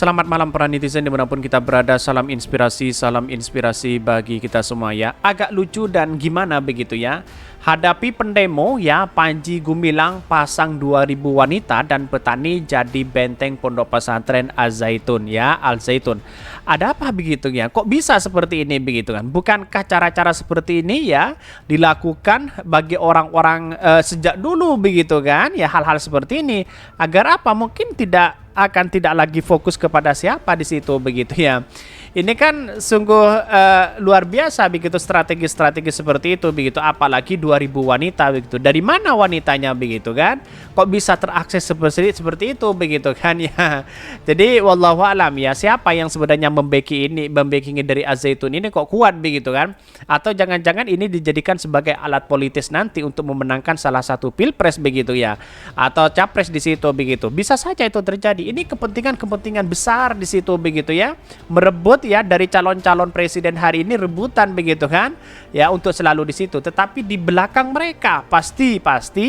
Selamat malam para netizen dimanapun kita berada. Salam inspirasi bagi kita semua ya. Agak lucu dan gimana begitu ya. Hadapi pendemo ya, Panji Gumilang pasang 2000 wanita dan petani jadi benteng pondok pesantren Al-Zaitun ya, Al-Zaitun. Ada apa begitu ya? Kok bisa seperti ini begitu kan? Bukankah cara-cara seperti ini ya dilakukan bagi orang-orang sejak dulu begitu kan? Ya hal-hal seperti ini agar apa? Mungkin tidak lagi fokus kepada siapa di situ begitu ya. Ini kan sungguh luar biasa begitu strategi-strategi seperti itu begitu, apalagi 2000 wanita begitu. Dari mana wanitanya begitu kan? Kok bisa terakses seperti itu begitu kan ya. Jadi wallahu alam ya, siapa yang sebenarnya membacking dari Al-Zaitun ini kok kuat begitu kan? Atau jangan-jangan ini dijadikan sebagai alat politis nanti untuk memenangkan salah satu pilpres begitu ya, atau capres di situ begitu. Bisa saja itu terjadi. Ini kepentingan-kepentingan besar di situ begitu ya, merebut ya dari calon-calon presiden hari ini, rebutan begitu kan ya untuk selalu di situ. Tetapi di belakang mereka pasti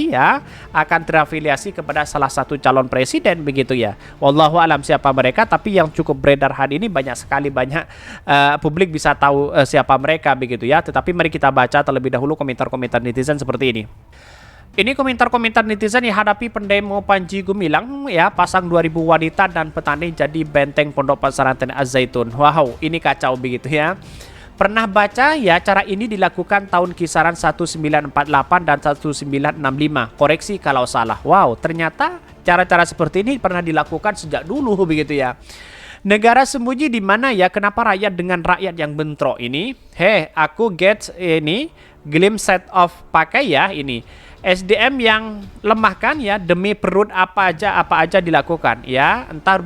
ya akan terafiliasi kepada salah satu calon presiden begitu ya. Wallahu alam siapa mereka, tapi yang cukup beredar hari ini banyak sekali, publik bisa tahu siapa mereka begitu ya. Tetapi mari kita baca terlebih dahulu komentar-komentar netizen seperti ini. Ini komentar-komentar netizen yang hadapi pendemo Panji Gumilang ya, pasang 2000 wanita dan petani jadi benteng pondok pesantren Al-Zaitun. Wow, ini kacau begitu ya. Pernah baca ya, cara ini dilakukan tahun kisaran 1948 dan 1965. Koreksi kalau salah. Wow, ternyata cara-cara seperti ini pernah dilakukan sejak dulu begitu ya. Negara sembunyi di mana ya? Kenapa rakyat dengan rakyat yang bentrok ini? Aku get ini glimpse set of pakai ya ini. SDM yang lemah kan ya, demi perut apa aja dilakukan ya, entah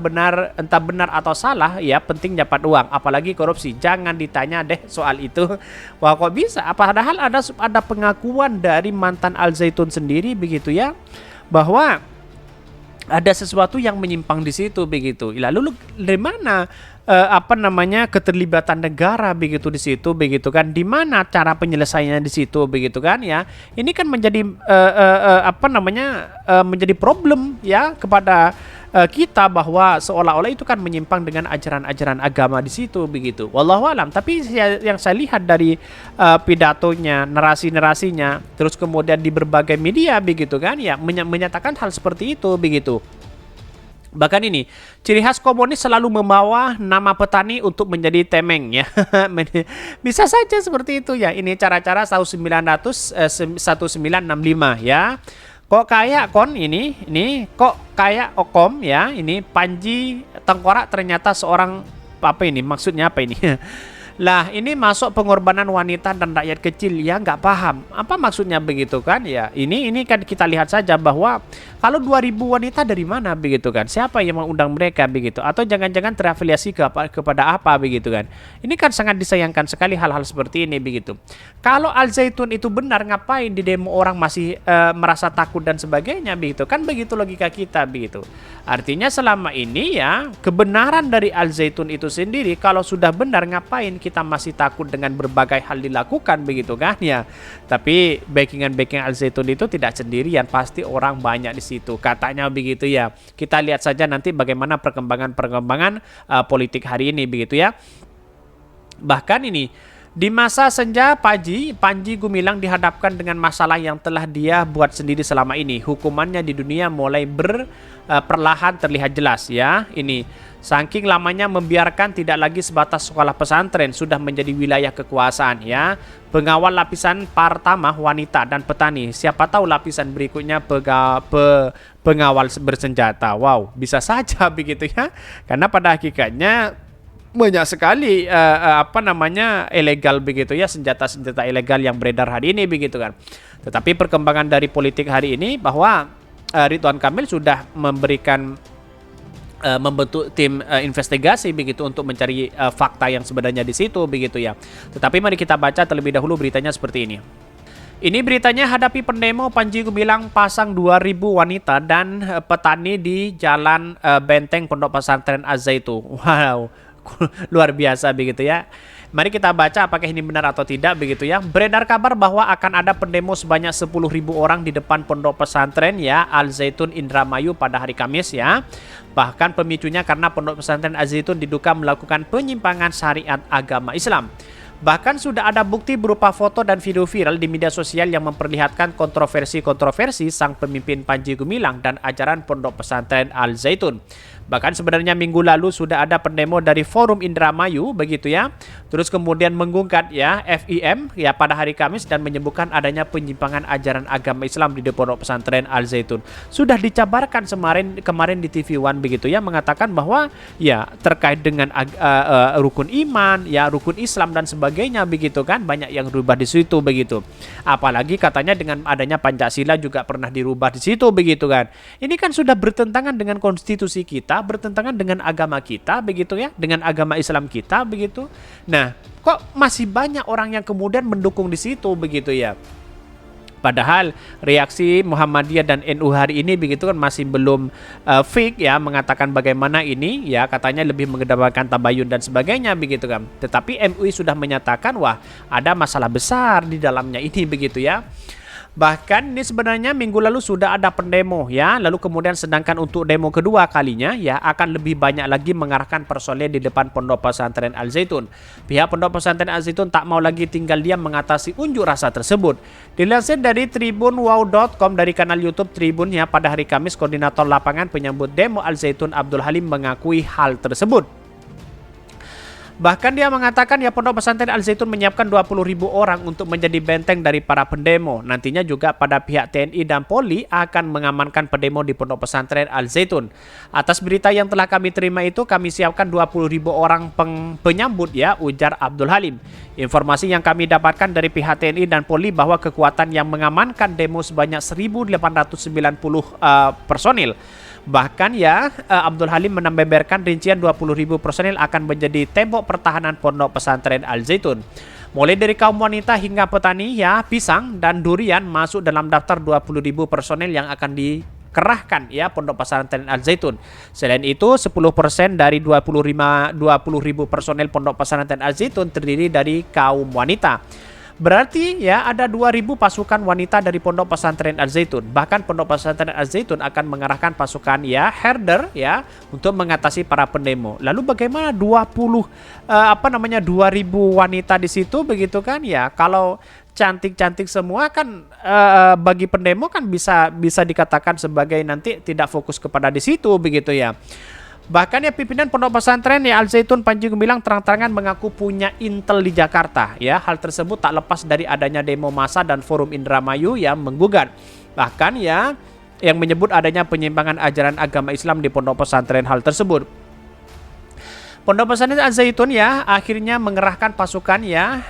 benar atau salah ya, penting dapat uang, apalagi korupsi. Jangan ditanya deh soal itu. Wah, kok bisa? Padahal ada pengakuan dari mantan Al-Zaitun sendiri begitu ya, bahwa ada sesuatu yang menyimpang di situ begitu. Lalu dari mana keterlibatan negara begitu di situ begitu kan? Di mana cara penyelesaiannya di situ begitu kan ya? Ini kan menjadi menjadi problem ya kepada kita, bahwa seolah-olah itu kan menyimpang dengan ajaran-ajaran agama di situ begitu. Wallahu alam. Tapi yang saya lihat dari pidatonya, narasi-narasinya, terus kemudian di berbagai media begitu kan ya, menyatakan hal seperti itu begitu. Bahkan ini, ciri khas komunis selalu membawa nama petani untuk menjadi temeng ya. Bisa saja seperti itu ya. Ini cara-cara tahun 1965 ya. Kok kayak ini kok kayak Okom ya. Ini Panji Tengkorak ternyata seorang maksudnya apa ini? Lah, ini masuk pengorbanan wanita dan rakyat kecil ya, nggak paham apa maksudnya begitu kan ya. Ini kan kita lihat saja bahwa kalau 2000 wanita dari mana begitu kan, siapa yang mengundang mereka begitu, atau jangan-jangan terafiliasi kepada apa begitu kan. Ini kan sangat disayangkan sekali hal-hal seperti ini begitu. Kalau Al-Zaitun itu benar, ngapain di demo orang masih merasa takut dan sebagainya begitu kan, begitu logika kita begitu. Artinya selama ini ya, kebenaran dari Al-Zaitun itu sendiri kalau sudah benar, ngapain kita masih takut dengan berbagai hal dilakukan begitu kan ya. Tapi backing Al-Zaitun itu tidak sendirian, pasti orang banyak di situ katanya begitu ya. Kita lihat saja nanti bagaimana perkembangan politik hari ini begitu ya. Bahkan ini di masa senja Panji Gumilang dihadapkan dengan masalah yang telah dia buat sendiri selama ini. Hukumannya di dunia mulai perlahan terlihat jelas ya. Ini saking lamanya membiarkan, tidak lagi sebatas sekolah pesantren, sudah menjadi wilayah kekuasaan ya. Pengawal lapisan pertama wanita dan petani. Siapa tahu lapisan berikutnya pengawal bersenjata. Wow, bisa saja begitu ya. Karena pada hakikatnya banyak sekali ilegal begitu ya, senjata-senjata ilegal yang beredar hari ini begitu kan. Tetapi perkembangan dari politik hari ini bahwa Ridwan Kamil sudah membentuk tim investigasi begitu untuk mencari fakta yang sebenarnya di situ begitu ya. Tetapi mari kita baca terlebih dahulu beritanya seperti ini. Ini beritanya, hadapi pendemo Panji Gumilang pasang 2000 wanita dan petani di jalan benteng pondok pesantren Al-Zaitun. Wow, luar biasa begitu ya. Mari kita baca apakah ini benar atau tidak begitu ya. Beredar kabar bahwa akan ada pendemo sebanyak 10.000 orang di depan pondok pesantren ya Al Zaitun Indramayu pada hari Kamis ya. Bahkan pemicunya karena pondok pesantren Al Zaitun diduga melakukan penyimpangan syariat agama Islam. Bahkan sudah ada bukti berupa foto dan video viral di media sosial yang memperlihatkan kontroversi-kontroversi sang pemimpin Panji Gumilang dan ajaran pondok pesantren Al Zaitun. Bahkan sebenarnya minggu lalu sudah ada pendemo dari Forum Indramayu begitu ya. Terus kemudian menggugat ya FIM ya pada hari Kamis dan menyebutkan adanya penyimpangan ajaran agama Islam di pondok pesantren Al Zaitun. Sudah dicabarkan kemarin di TV One begitu ya, mengatakan bahwa ya terkait dengan rukun iman, ya rukun Islam dan sebagainya begitu kan, banyak yang berubah di situ begitu. Apalagi katanya dengan adanya Pancasila juga pernah dirubah di situ begitu kan. Ini kan sudah bertentangan dengan konstitusi kita, bertentangan dengan agama kita begitu ya, dengan agama Islam kita begitu. Nah, kok masih banyak orang yang kemudian mendukung di situ begitu ya. Padahal reaksi Muhammadiyah dan NU hari ini begitu kan masih belum fix ya, mengatakan bagaimana ini ya, katanya lebih mengedepankan tabayun dan sebagainya begitu kan. Tetapi MUI sudah menyatakan wah ada masalah besar di dalamnya ini begitu ya. Bahkan ini sebenarnya minggu lalu sudah ada pendemo ya, lalu kemudian sedangkan untuk demo kedua kalinya ya akan lebih banyak lagi mengarahkan personel di depan pondok pesantren Al Zaitun. Pihak pondok pesantren Al Zaitun tak mau lagi tinggal diam mengatasi unjuk rasa tersebut. Dilansir dari tribunwow.com dari kanal YouTube Tribun ya, pada hari Kamis koordinator lapangan penyambut demo Al Zaitun Abdul Halim mengakui hal tersebut. Bahkan dia mengatakan ya pondok pesantren Al Zaitun menyiapkan 20.000 orang untuk menjadi benteng dari para pendemo. Nantinya juga pada pihak TNI dan Polri akan mengamankan pendemo di pondok pesantren Al Zaitun. Atas berita yang telah kami terima itu kami siapkan 20.000 orang penyambut ya, ujar Abdul Halim. Informasi yang kami dapatkan dari pihak TNI dan Polri bahwa kekuatan yang mengamankan demo sebanyak 1.890 personil. Bahkan ya Abdul Halim menambahkan rincian 20.000 personel akan menjadi tembok pertahanan pondok pesantren Al Zaitun. Mulai dari kaum wanita hingga petani ya pisang dan durian masuk dalam daftar 20.000 personel yang akan dikerahkan ya pondok pesantren Al Zaitun. Selain itu 10% dari 20.000 personel pondok pesantren Al Zaitun terdiri dari kaum wanita. Berarti ya ada 2.000 pasukan wanita dari pondok pesantren Al Zaitun. Bahkan pondok pesantren Al Zaitun akan mengerahkan pasukan ya herder ya untuk mengatasi para pendemo. Lalu bagaimana 2.000 wanita di situ begitu kan ya? Kalau cantik-cantik semua kan bagi pendemo kan bisa dikatakan sebagai nanti tidak fokus kepada di situ begitu ya. Bahkan ya pimpinan pondok pesantren ya Al Zaitun Panji Gumilang terang-terangan mengaku punya intel di Jakarta ya. Hal tersebut tak lepas dari adanya demo massa dan Forum Indramayu yang menggugat. Bahkan ya yang menyebut adanya penyimpangan ajaran agama Islam di pondok pesantren hal tersebut. Pondok pesantren Al Zaitun ya akhirnya mengerahkan pasukan ya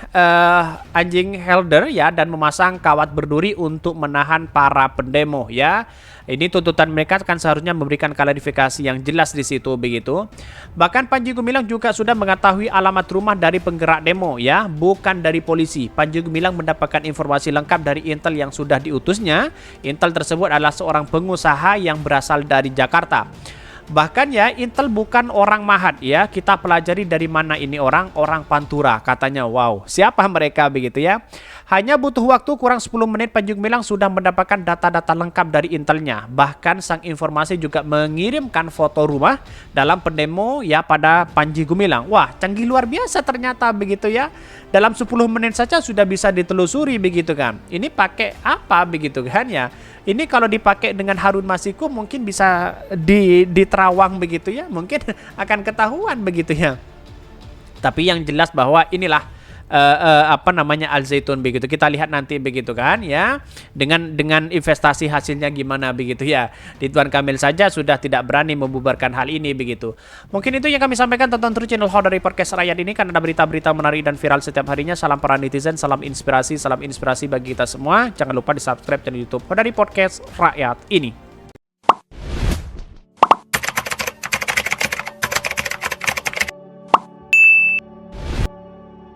anjing helder ya dan memasang kawat berduri untuk menahan para pendemo ya. Ini tuntutan mereka kan seharusnya memberikan klarifikasi yang jelas di situ begitu. Bahkan Panji Gumilang juga sudah mengetahui alamat rumah dari penggerak demo ya, bukan dari polisi. Panji Gumilang mendapatkan informasi lengkap dari intel yang sudah diutusnya. Intel tersebut adalah seorang pengusaha yang berasal dari Jakarta. Bahkan ya intel bukan orang Mahat ya, kita pelajari dari mana ini orang Pantura katanya. Wow, siapa mereka begitu ya. Hanya butuh waktu kurang 10 menit Panji Gumilang sudah mendapatkan data-data lengkap dari intelnya. Bahkan sang informasi juga mengirimkan foto rumah dalam pendemo ya pada Panji Gumilang. Wah, canggih luar biasa ternyata begitu ya. Dalam 10 menit saja sudah bisa ditelusuri begitu kan. Ini pakai apa begitu kan ya. Ini kalau dipakai dengan Harun Masiku mungkin bisa diterawang begitu ya. Mungkin akan ketahuan begitu ya. Tapi yang jelas bahwa inilah Al Zaitun begitu. Kita lihat nanti begitu kan ya. Dengan investasi hasilnya gimana begitu ya. Ridwan Kamil saja sudah tidak berani membubarkan hal ini begitu. Mungkin itu yang kami sampaikan. Tonton terus channel Hodari Podcast Rakyat ini karena ada berita-berita menarik dan viral setiap harinya. Salam para netizen, salam inspirasi bagi kita semua. Jangan lupa di subscribe channel YouTube Hodari Podcast Rakyat ini.